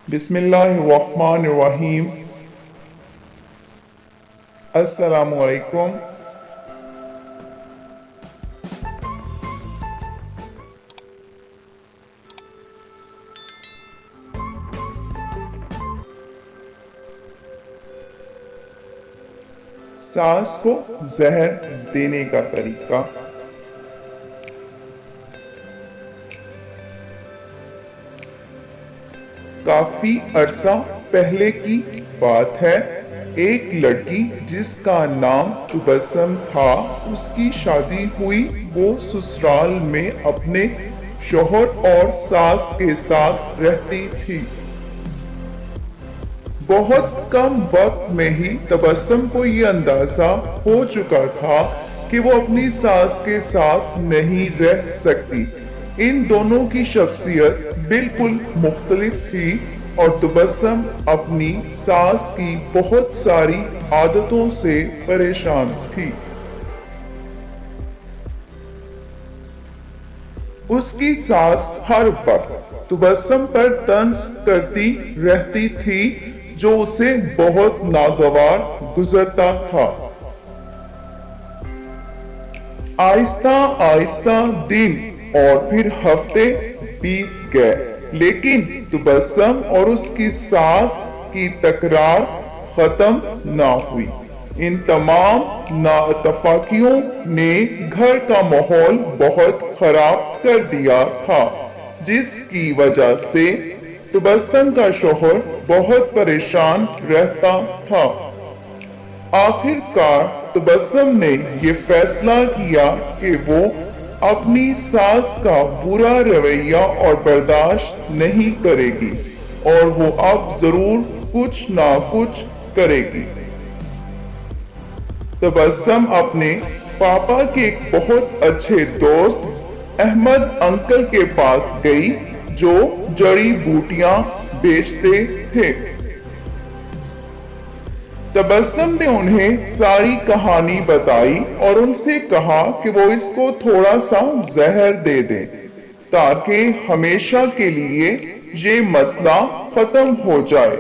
बिस्मिल्लाहिर्रहमानिर्रहीम। अस्सलामुअलैकुम। सास को जहर देने का तरीका। काफी अरसा पहले की बात है। एक लड़की जिसका नाम तबस्सुम था, उसकी शादी हुई। वो ससुराल में अपने शौहर और सास के साथ रहती थी। बहुत कम वक्त में ही तबस्सुम को ये अंदाजा हो चुका था कि वो अपनी सास के साथ नहीं रह सकती। इन दोनों की शख्सियत बिल्कुल मुख्तलिफ थी और तबस्सुम अपनी सास की बहुत सारी आदतों से परेशान थी। उसकी सास हर वक्त तबस्सुम पर तंज करती रहती थी, जो उसे बहुत नागवार गुजरता था। आहिस्ता आहिस्ता दिन और फिर हफ्ते बीत गए, लेकिन तबस्सुम और उसकी सास की तकरार खत्म ना हुई। इन तमाम नाइत्तेफाकियों ने घर का माहौल बहुत खराब कर दिया था, जिसकी वजह से तबस्सुम का शौहर बहुत परेशान रहता था। आखिरकार तबस्सुम ने ये फैसला किया कि वो अपनी सास का बुरा रवैया और बर्दाश्त नहीं करेगी और वो अब जरूर कुछ ना कुछ करेगी। तबस्सुम अपने पापा के एक बहुत अच्छे दोस्त अहमद अंकल के पास गई, जो जड़ी बूटियां बेचते थे। तबस्सुम ने उन्हें सारी कहानी बताई और उनसे कहा कि वो इसको थोड़ा सा जहर दे दें, ताकि हमेशा के लिए ये मसला खत्म हो जाए।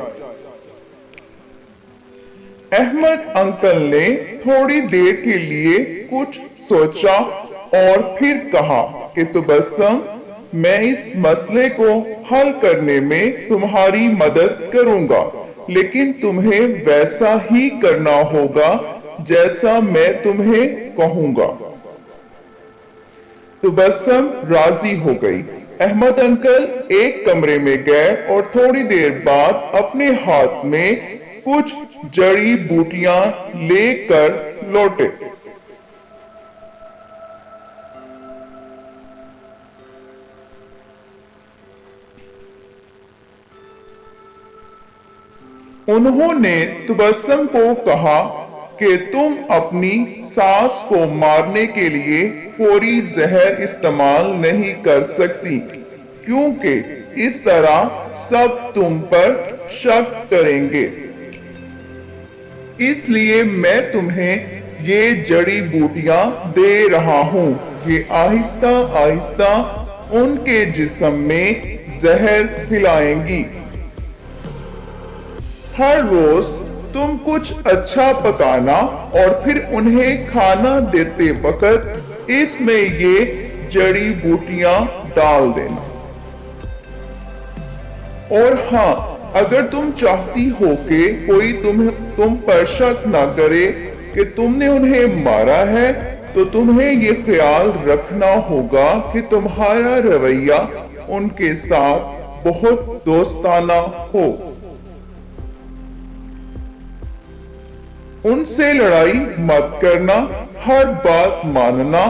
अहमद अंकल ने थोड़ी देर के लिए कुछ सोचा और फिर कहा कि तबस्सुम, मैं इस मसले को हल करने में तुम्हारी मदद करूंगा, लेकिन तुम्हें वैसा ही करना होगा जैसा मैं तुम्हें कहूंगा। तबस्सुम राजी हो गई। अहमद अंकल एक कमरे में गए और थोड़ी देर बाद अपने हाथ में कुछ जड़ी बूटियां लेकर लौटे। उन्होंने तबस्सुम को कहा कि तुम अपनी सास को मारने के लिए फौरी जहर इस्तेमाल नहीं कर सकती, क्योंकि इस तरह सब तुम पर शक करेंगे। इसलिए मैं तुम्हें ये जड़ी बूटियां दे रहा हूं। ये आहिस्ता आहिस्ता उनके जिस्म में जहर फैलाएंगी। हर रोज तुम कुछ अच्छा पकाना और फिर उन्हें खाना देते वक्त इसमें ये जड़ी बूटियां डाल देना। और हाँ, अगर तुम चाहती हो कि कोई तुम पर शक ना करे कि तुमने उन्हें मारा है, तो तुम्हें ये ख्याल रखना होगा कि तुम्हारा रवैया उनके साथ बहुत दोस्ताना हो। उनसे लड़ाई मत करना, हर बात मानना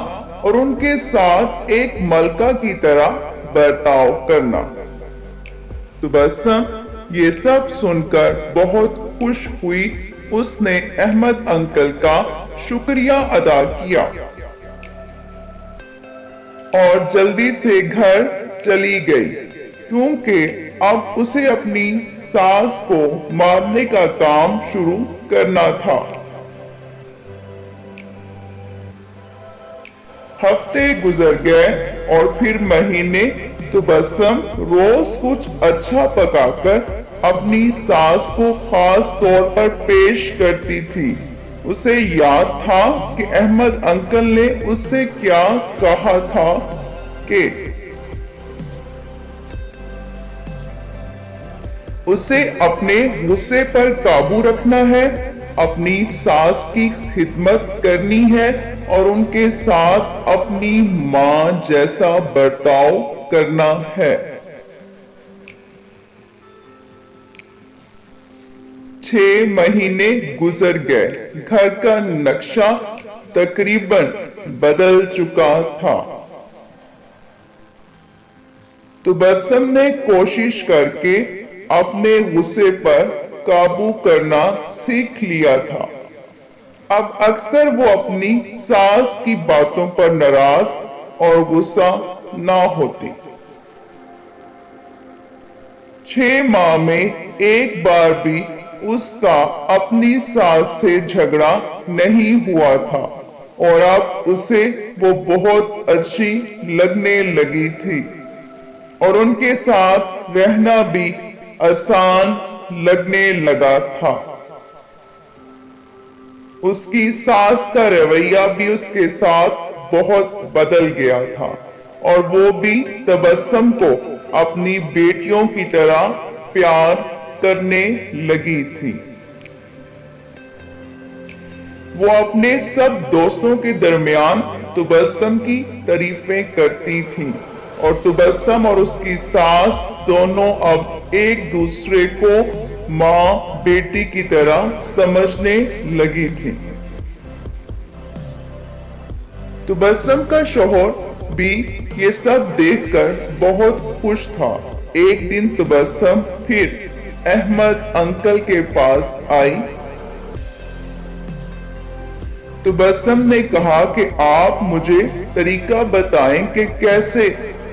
और उनके साथ एक मलका की तरह बर्ताव करना। तबस्सुम ये सब सुनकर बहुत खुश हुई। उसने अहमद अंकल का शुक्रिया अदा किया और जल्दी से घर चली गई, क्योंकि अब उसे अपनी सास को मारने का काम शुरू करना था। हफ्ते गुजर गए और फिर महीने। तबस्सुम रोज कुछ अच्छा पकाकर اپنی ساس کو خاص طور پر پیش کرتی تھی۔ اسے یاد تھا کہ احمد انکل نے اس سے کیا کہا تھا کہ اسے اپنے غصے پر قابو رکھنا ہے، اپنی ساس کی خدمت کرنی ہے اور ان کے ساتھ اپنی ماں جیسا برتاؤ کرنا ہے۔ 6 مہینے گزر گئے، گھر کا نقشہ تقریباً بدل چکا تھا۔ تبسم نے کوشش کر کے اپنے غصے پر قابو کرنا سیکھ لیا تھا۔ اب اکثر وہ اپنی ساس کی باتوں پر ناراض اور غصہ نہ ہوتی۔ 6 ماہ میں ایک بار بھی اس کا اپنی ساس سے جھگڑا نہیں ہوا تھا اور اب اسے وہ بہت اچھی لگنے لگی تھی اور ان کے ساتھ رہنا بھی آسان لگنے لگا تھا۔ اس کی ساس کا رویہ بھی اس کے ساتھ بہت بدل گیا تھا اور وہ بھی تبسم کو اپنی بیٹیوں کی طرح پیار کرنے لگی تھی۔ وہ اپنے سب دوستوں کے درمیان تبسم کی تعریفیں کرتی تھی اور تبسم اور اس کی ساس دونوں اب ایک دوسرے کو ماں بیٹی کی طرح سمجھنے لگی تھی۔ تبسم کا شوہر بھی یہ سب دیکھ کر بہت خوش تھا۔ ایک دن تبسم پھر احمد انکل کے پاس آئی۔ تبسم نے کہا کہ آپ مجھے طریقہ بتائیں کہ کیسے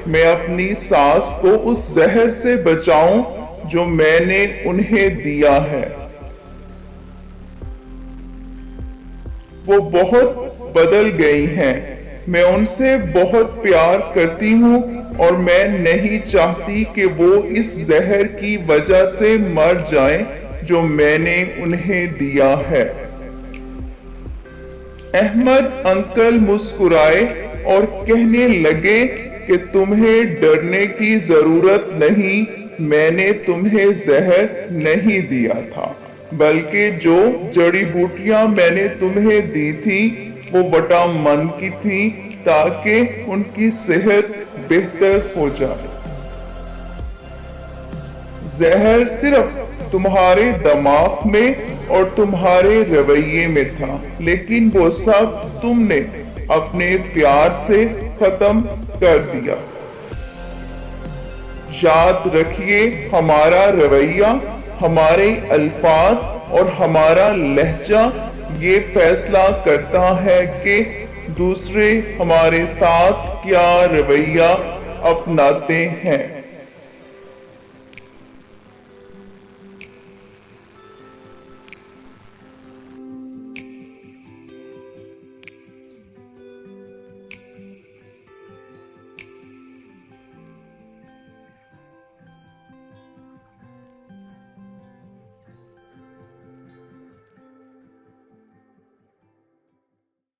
میں اپنی ساس کو اس زہر سے بچاؤں جو میں نے انہیں دیا ہے۔ وہ بہت بدل گئی ہیں، میں ان سے بہت پیار کرتی ہوں اور میں نہیں چاہتی کہ وہ اس زہر کی وجہ سے مر جائیں جو میں نے انہیں دیا ہے۔ احمد انکل مسکرائے اور کہنے لگے کہ تمہیں ڈرنے کی ضرورت نہیں، میں نے تمہیں زہر نہیں دیا تھا، بلکہ جو جڑی بوٹیاں میں نے تمہیں دی تھی وہ وٹامن کی تھی تاکہ ان کی صحت بہتر ہو جائے۔ زہر صرف تمہارے دماغ میں اور تمہارے رویے میں تھا، لیکن وہ سب تم نے اپنے پیار سے ختم کر دیا۔ یاد رکھیے، ہمارا رویہ، ہمارے الفاظ اور ہمارا لہجہ یہ فیصلہ کرتا ہے کہ دوسرے ہمارے ساتھ کیا رویہ اپناتے ہیں۔